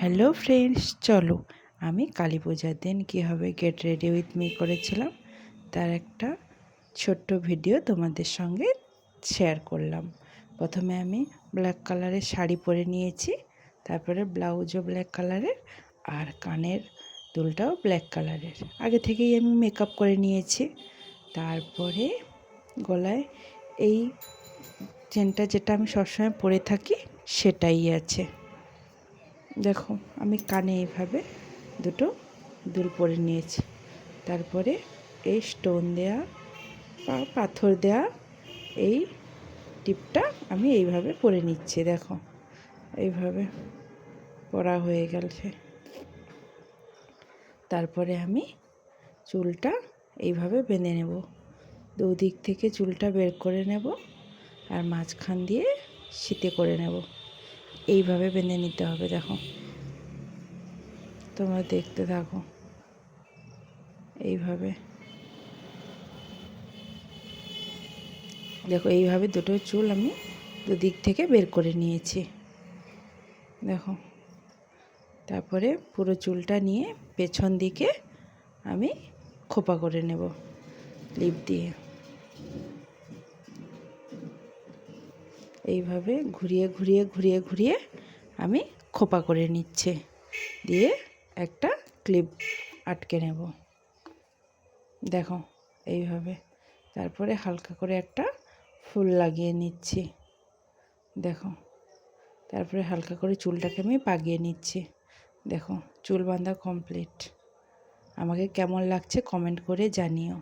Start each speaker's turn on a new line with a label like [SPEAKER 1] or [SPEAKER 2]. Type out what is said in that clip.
[SPEAKER 1] Hello friends, চলো আমি কালী পূজার দিন কীভাবে গেট রেডি উইথ মি করেছিলাম তার একটা ছোট্ট ভিডিও তোমাদের সঙ্গে শেয়ার করলাম। প্রথমে আমি ব্ল্যাক কালারের শাড়ি পরে নিয়েছি, তারপরে ব্লাউজও ব্ল্যাক কালারের আর কানের দুলটাও ব্ল্যাক কালারের। আগে থেকেই আমি মেকআপ করে নিয়েছি। তারপরে গলায় এই চেনটা যেটা আমি সবসময় পরে থাকি সেটাই আছে। দেখো আমি কানে এইভাবে দুটো দুল পরে নিয়েছি। তারপরে এই স্টোন দেয়া বা পাথর দেয়া এই টিপটা আমি এইভাবে পরে নিচ্ছি। দেখো এইভাবে পরা হয়ে গেছে। তারপরে আমি চুলটা এইভাবে বেঁধে নেব। দুদিক থেকে চুলটা বের করে নেব আর মাঝখান দিয়ে সিতে করে নেব। এইভাবে বেঁধে নিতে হবে। দেখো তোমরা দেখতে থাকো। এইভাবে দেখো, এইভাবে দুটো চুল আমি দুদিক থেকে বের করে নিয়েছি। দেখো তারপরে পুরো চুলটা নিয়ে পেছন দিকে আমি খোপা করে নেব ক্লিপ দিয়ে। এইভাবে ঘুরিয়ে ঘুরিয়ে ঘুরিয়ে ঘুরিয়ে আমি খোপা করে নিচ্ছি, দিয়ে একটা ক্লিপ আটকে নেব। দেখো এইভাবে। তারপরে হালকা করে একটা ফুল লাগিয়ে নিচ্ছি। দেখো তারপরে হালকা করে চুলটাকে আমি পাকিয়ে নিচ্ছি। দেখো চুল বাঁধা কমপ্লিট। আমাকে কেমন লাগছে কমেন্ট করে জানিও।